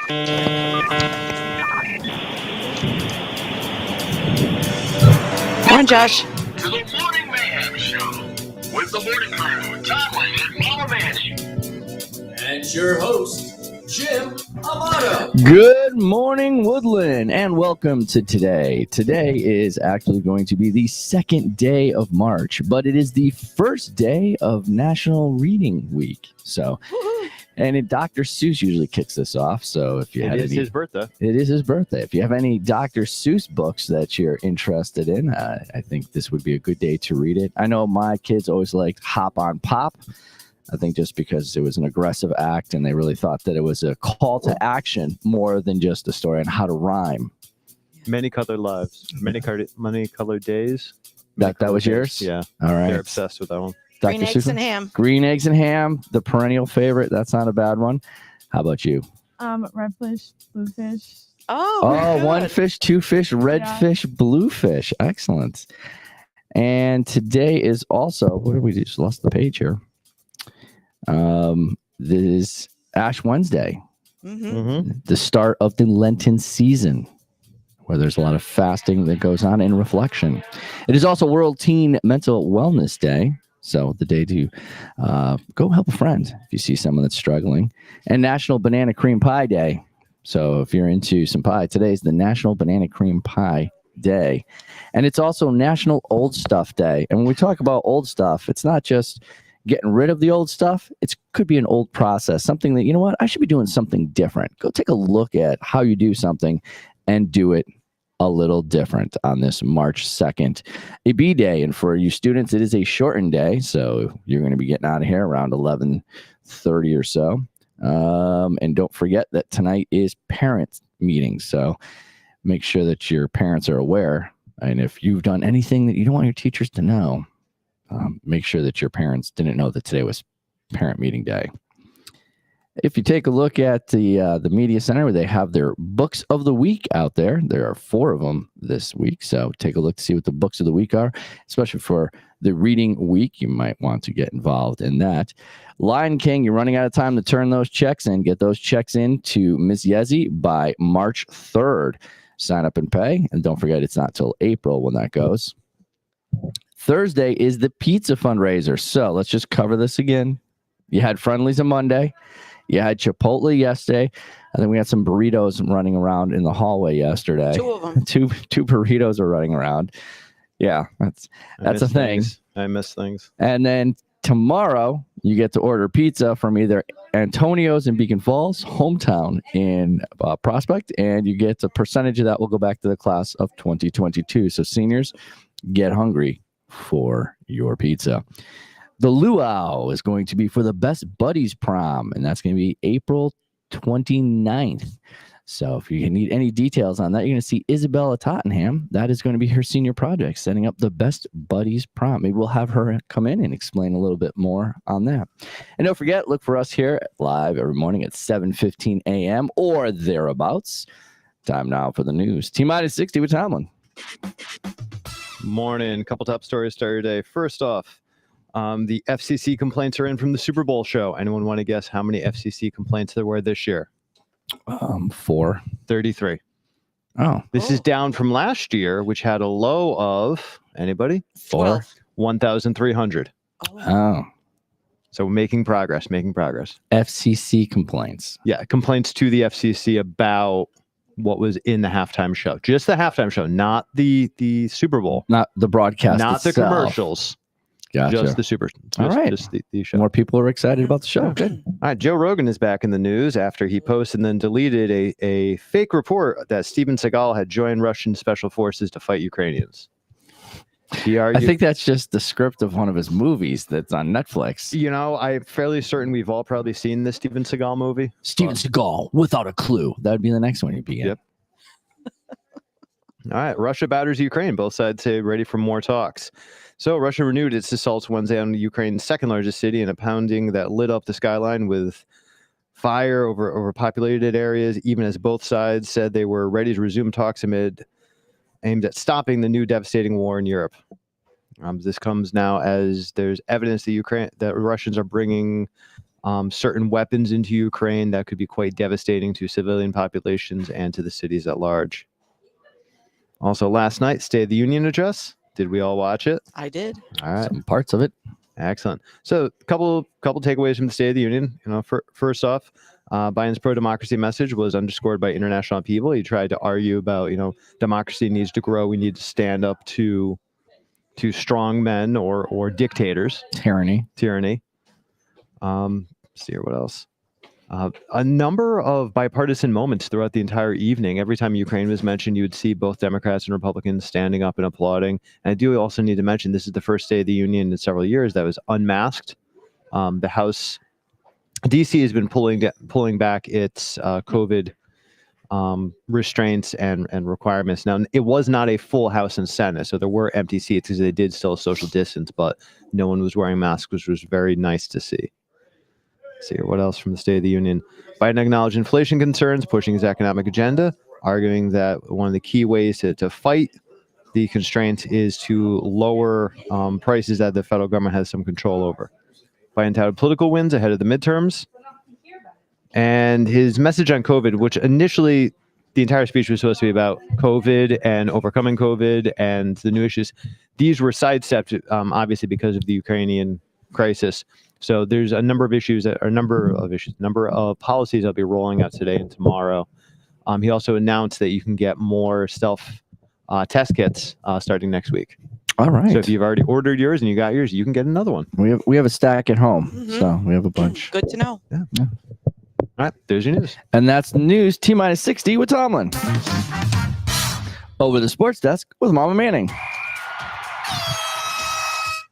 Morning, Josh. To the Morning Mayhem Show with the morning crew, Tom and Mama Manny. And your host, Jim Amato. Good morning, Woodland, and welcome to today. Today is actually going to be the second day of March, but it is the first day of National Reading Week. So, and Dr. Seuss usually kicks this off. So if you it had is any, his birthday. it is his birthday. If you have any Dr. Seuss books that you're interested in, I think this would be a good day to read it. I know my kids always liked Hop on Pop. I think just because it was an aggressive act and they really thought that it was a call to action more than just a story on how to rhyme. Many colored lives, many colored days. That was yours? Yeah. All right. They're obsessed with that one. Green Dr. eggs Seuss? and ham. Green eggs and ham, the perennial favorite. That's not a bad one. How about you? Red fish, blue fish. Oh, One good. fish, two fish, red Yeah. fish, blue fish. Excellent. And today is also, what did we do? Just lost the page here. This is Ash Wednesday, Mm-hmm. the start of the Lenten season, where there's a lot of fasting that goes on and reflection. It is also World Teen Mental Wellness Day. So the day to go help a friend if you see someone that's struggling. And National Banana Cream Pie Day. So if you're into some pie, today is the National Banana Cream Pie Day. And it's also National Old Stuff Day. And when we talk about old stuff, it's not just getting rid of the old stuff. It could be an old process, something that, you know what, I should be doing something different. Go take a look at how you do something and do it a little different on this March 2nd, a B day. And for you students, it is a shortened day. So you're going to be getting out of here around 11:30 or so. And don't forget that tonight is parent meeting. So make sure that your parents are aware. And if you've done anything that you don't want your teachers to know, make sure that your parents didn't know that today was parent meeting day. If you take a look at the media center, where they have their books of the week out there, there are 4 of them this week. So take a look to see what the books of the week are, especially for the reading week. You might want to get involved in that. Lion King, you're running out of time to turn those checks in. Get those checks in to Ms. Yezi by March 3rd. Sign up and pay. And don't forget, it's not till April when that goes. Thursday is the pizza fundraiser. So let's just cover this again. You had Friendlies on Monday. You had Chipotle yesterday. I think we had some burritos running around in the hallway yesterday. 2 of them. Two burritos are running around. Yeah, that's a thing. I miss things. And then tomorrow you get to order pizza from either Antonio's in Beacon Falls, Hometown in Prospect, and you get a percentage of that will go back to the class of 2022. So seniors, get hungry for your pizza. The luau is going to be for the Best Buddies Prom, and that's going to be April 29th. So if you need any details on that, you're going to see Isabella Tottenham. That is going to be her senior project, setting up the Best Buddies Prom. Maybe we'll have her come in and explain a little bit more on that. And don't forget, look for us here live every morning at 7:15 a.m. or thereabouts. Time now for the news. T-minus 60 with Tomlin. Morning. Couple top stories to start your day. First off, the FCC complaints are in from the Super Bowl show. Anyone want to guess how many FCC complaints there were this year? 4. 33. Oh, This is down from last year, which had a low of, anybody? 4. 1,300. Oh, So making progress. FCC complaints. Yeah, complaints to the FCC about what was in the halftime show. Just the halftime show, not the Super Bowl. Not the broadcast Not itself. the commercials. Gotcha. Just the Super. All right. Just the show. More people are excited about the show. Good. All right, Joe Rogan is back in the news after he posted and then deleted a fake report that Steven Seagal had joined Russian special forces to fight Ukrainians. He argued, I think that's just the script of one of his movies that's on Netflix. you know, I'm fairly certain we've all probably seen the Steven Seagal movie. Steven Seagal, without a clue. That would be the next one you'd be in. Yep. All right, Russia batters Ukraine. Both sides say ready for more talks. So Russia renewed its assaults Wednesday on Ukraine's second largest city in a pounding that lit up the skyline with fire over populated areas, even as both sides said they were ready to resume talks aimed at stopping the new devastating war in Europe. This comes now as there's evidence that the Russians are bringing certain weapons into Ukraine that could be quite devastating to civilian populations and to the cities at large. Also, last night, State of the Union address. Did we all watch it? I did. All right. Some parts of it. Excellent. So, couple takeaways from the State of the Union. First off, Biden's pro-democracy message was underscored by international people. He tried to argue about, democracy needs to grow. We need to stand up to strong men or dictators. Tyranny. See here, what else? A number of bipartisan moments throughout the entire evening. Every time Ukraine was mentioned, you would see both Democrats and Republicans standing up and applauding. And I do also need to mention this is the first State of the Union in several years that was unmasked. The House, DC has been pulling back its COVID restraints and requirements. Now, it was not a full House and Senate, so there were empty seats because they did still social distance, but no one was wearing masks, which was very nice to see. Let's see here, what else from the State of the Union? Biden acknowledged inflation concerns, pushing his economic agenda, arguing that one of the key ways to fight the constraints is to lower prices that the federal government has some control over. Biden touted political wins ahead of the midterms. And his message on COVID, which initially the entire speech was supposed to be about COVID and overcoming COVID and the new issues, these were sidestepped, obviously, because of the Ukrainian crisis. So there's a number of policies I'll be rolling out today and tomorrow. He also announced that you can get more self test kits starting next week. All right. So if you've already ordered yours and you got yours, you can get another one. We have a stack at home, so we have a bunch. Good to know. Yeah. All right, there's your news. And that's the news. T-minus 60 with Tomlin. Over the sports desk with Mama Manning.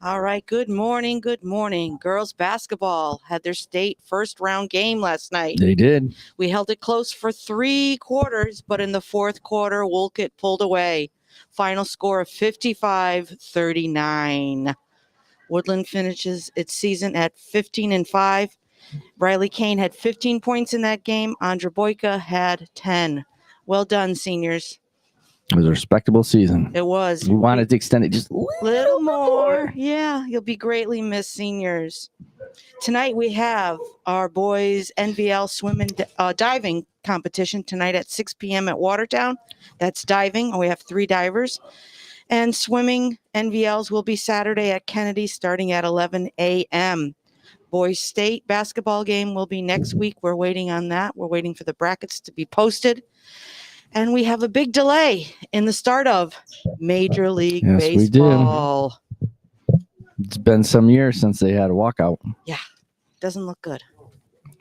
All right. Good morning. Good morning. Girls basketball had their state first round game last night. They did. We held it close for 3 quarters, but in the fourth quarter, Wolcott pulled away. Final score of 55-39. Woodland finishes its season at 15-5. Riley Kane had 15 points in that game. Andra Boyka had 10. Well done, seniors. It was a respectable season. It was. We wanted to extend it just a Little more. Yeah, you'll be greatly missed, seniors. Tonight we have our boys NVL swim and diving competition tonight at 6 p.m. at Watertown. That's diving. We have 3 divers. And swimming NVLs will be Saturday at Kennedy starting at 11 a.m. Boys state basketball game will be next week. We're waiting on that. We're waiting for the brackets to be posted. And we have a big delay in the start of Major League Baseball. We do. It's been some years since they had a walkout. Yeah, doesn't look good.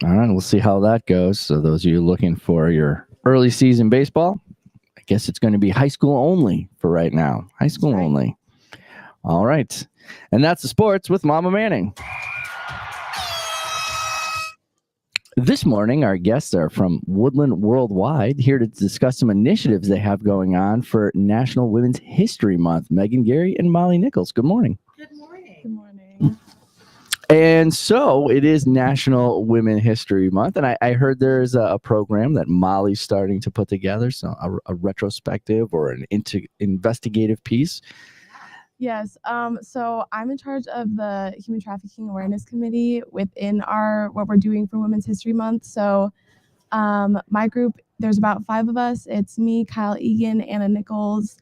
All right, we'll see how that goes. So those of you looking for your early season baseball, I guess it's going to be high school only for right now. High school only. All right. And that's the sports with Mama Manning. This morning, our guests are from Woodland Worldwide, here to discuss some initiatives they have going on for National Women's History Month. Meghan, Geary, and Molly Nichols. Good morning. Good morning. And so it is National Women History Month, and I heard there's a program that Molly's starting to put together, so a retrospective or an investigative piece. Yes. So I'm in charge of the Human Trafficking Awareness Committee within what we're doing for Women's History Month. So my group, there's about 5 of us. It's me, Kyle Egan, Anna Nichols,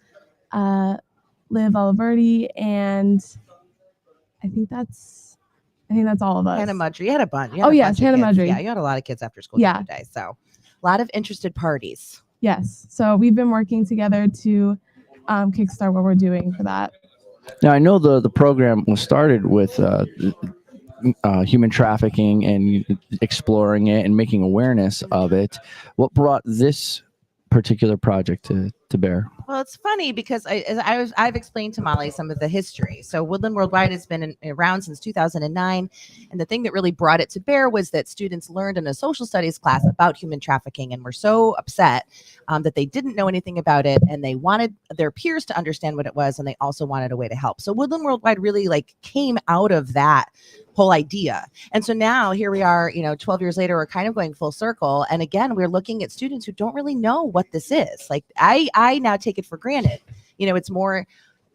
Liv Oliverti, and I think that's all of us. Hannah Mudry. You had a bunch. Yes, Hannah Mudry. Yeah, you had a lot of kids after school Yeah. today. So a lot of interested parties. Yes. So we've been working together to kickstart what we're doing for that. Now, I know the program was started with human trafficking and exploring it and making awareness of it. What brought this particular project to bear? Well, it's funny because I've explained to Molly some of the history. So Woodland Worldwide has been around since 2009. And the thing that really brought it to bear was that students learned in a social studies class about human trafficking and were so upset that they didn't know anything about it. And they wanted their peers to understand what it was. And they also wanted a way to help. So Woodland Worldwide really came out of that whole idea. And so now here we are, 12 years later, we're kind of going full circle. And again, we're looking at students who don't really know what this is. I now take it for granted. It's more,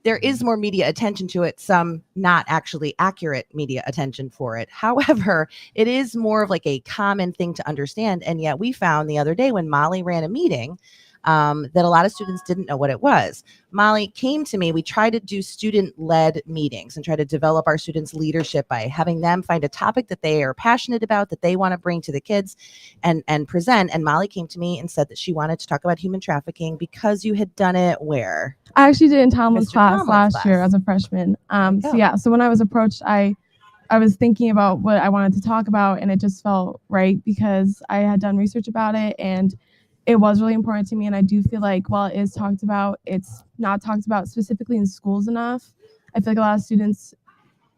there is more media attention to it, some not actually accurate media attention for it. However, it is more of like a common thing to understand. And yet we found the other day when Molly ran a meeting that a lot of students didn't know what it was. Molly came to me. We try to do student-led meetings and try to develop our students' leadership by having them find a topic that they are passionate about, that they want to bring to the kids and present. And Molly came to me and said that she wanted to talk about human trafficking because you had done it where? I actually did in Tomlin's Mr. class Tomlin's last year class. as a freshman. you So go. yeah, so when I was approached, I was thinking about what I wanted to talk about, and it just felt right because I had done research about it, and it was really important to me. And I do feel like while it is talked about, it's not talked about specifically in schools enough. I feel like a lot of students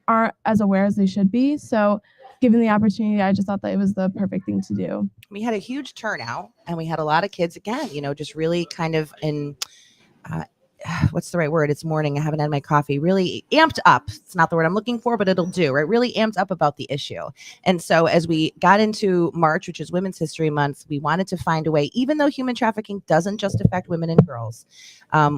aren't as aware as they should be. So given the opportunity, I just thought that it was the perfect thing to do. We had a huge turnout and we had a lot of kids again, just really kind of in what's the right word? It's morning. I haven't had my coffee. Really amped up. It's not the word I'm looking for, but it'll do, right? Really amped up about the issue. And so as we got into March, which is Women's History Month, we wanted to find a way, even though human trafficking doesn't just affect women and girls,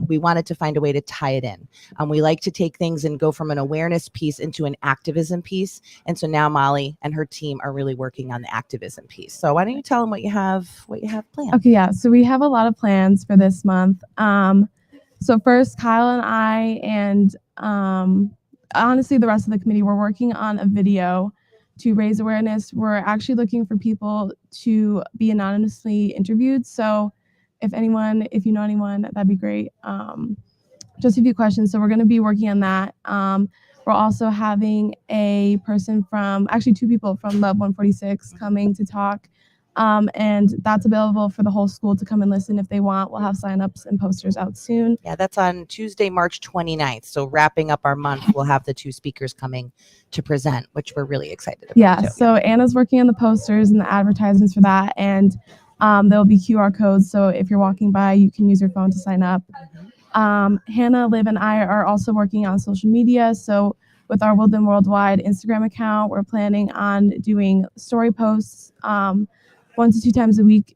we wanted to find a way to tie it in. We like to take things and go from an awareness piece into an activism piece. And so now Molly and her team are really working on the activism piece. So why don't you tell them what you have planned? Okay, yeah. So we have a lot of plans for this month. So first, Kyle and I and honestly the rest of the committee, we're working on a video to raise awareness. We're actually looking for people to be anonymously interviewed. So if you know anyone, that'd be great. Just a few questions. So we're going to be working on that. We're also having a person actually 2 people from Love 146 coming to talk. And that's available for the whole school to come and listen if they want. We'll have signups and posters out soon. Yeah, that's on Tuesday, March 29th. So wrapping up our month, we'll have the 2 speakers coming to present, which we're really excited about. Yeah, too. so Anna's working on the posters and the advertisements for that. And there'll be QR codes. So if you're walking by, you can use your phone to sign up. Hannah, Liv, and I are also working on social media. So with our Woodland Worldwide Instagram account, we're planning on doing story posts 1 to 2 times a week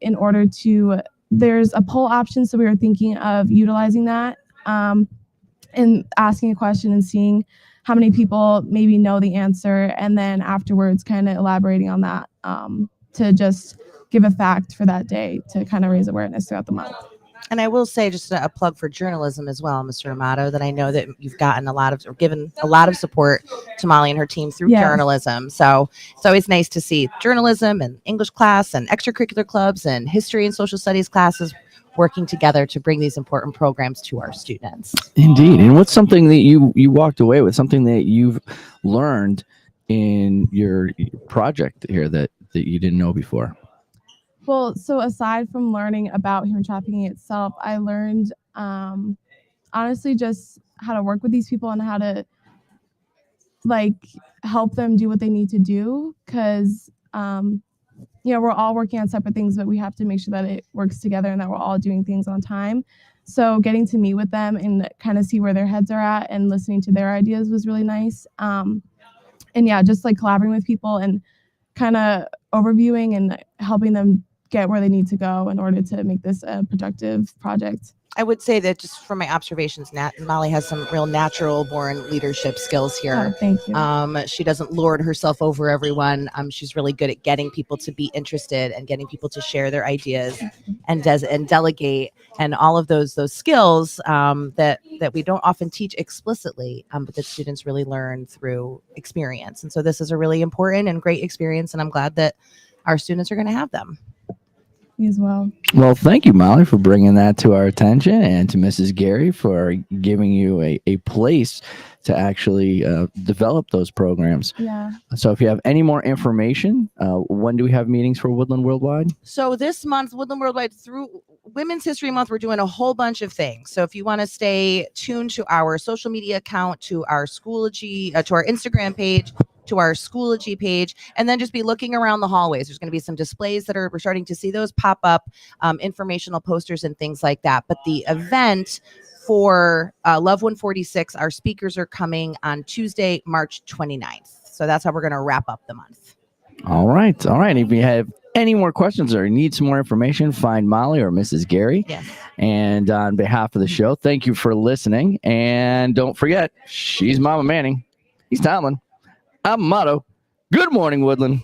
there's a poll option. So we were thinking of utilizing that and asking a question and seeing how many people maybe know the answer. And then afterwards kind of elaborating on that to just give a fact for that day to kind of raise awareness throughout the month. And I will say just a plug for journalism as well, Mr. Amato, that I know that you've given a lot of support to Molly and her team through journalism. So it's always nice to see journalism and English class and extracurricular clubs and history and social studies classes working together to bring these important programs to our students. Indeed. And what's something that you walked away with, something that you've learned in your project here that you didn't know before? Well, so aside from learning about human trafficking itself, I learned honestly just how to work with these people and how to help them do what they need to do. Because we're all working on separate things, but we have to make sure that it works together and that we're all doing things on time. So getting to meet with them and kind of see where their heads are at and listening to their ideas was really nice. And yeah, just collaborating with people and kind of overviewing and helping them get where they need to go in order to make this a productive project. I would say that just from my observations, Molly has some real natural born leadership skills here. Oh, thank you. She doesn't lord herself over everyone. She's really good at getting people to be interested and getting people to share their ideas and delegate and all of those skills that we don't often teach explicitly, but that students really learn through experience. And so this is a really important and great experience, and I'm glad that our students are going to have them. Me as well. Well, thank you, Molly, for bringing that to our attention, and to Mrs. Geary for giving you a place to actually develop those programs. Yeah. So if you have any more information, when do we have meetings for Woodland Worldwide? So this month, Woodland Worldwide, through Women's History Month, we're doing a whole bunch of things. So if you want to stay tuned to our social media account, to our Schoology, to our Instagram page, to our Schoology page, and then just be looking around the hallways. There's going to be some displays we're starting to see those pop up, informational posters and things like that. But the event for Love 146, our speakers are coming on Tuesday, March 29th. So that's how we're going to wrap up the month. All right. If you have any more questions or need some more information, find Molly or Mrs. Geary. Yes. And on behalf of the show, thank you for listening. And don't forget, she's Mama Manning. He's Tomlin. I'm Motto. Good morning, Woodland.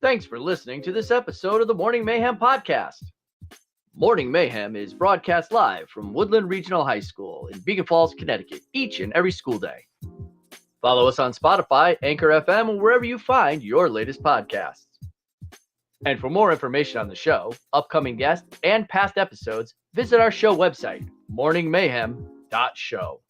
Thanks for listening to this episode of the Morning Mayhem podcast. Morning Mayhem is broadcast live from Woodland Regional High School in Beacon Falls, Connecticut, each and every school day. Follow us on Spotify, Anchor FM, or wherever you find your latest podcasts. And for more information on the show, upcoming guests, and past episodes, visit our show website, morningmayhem.show.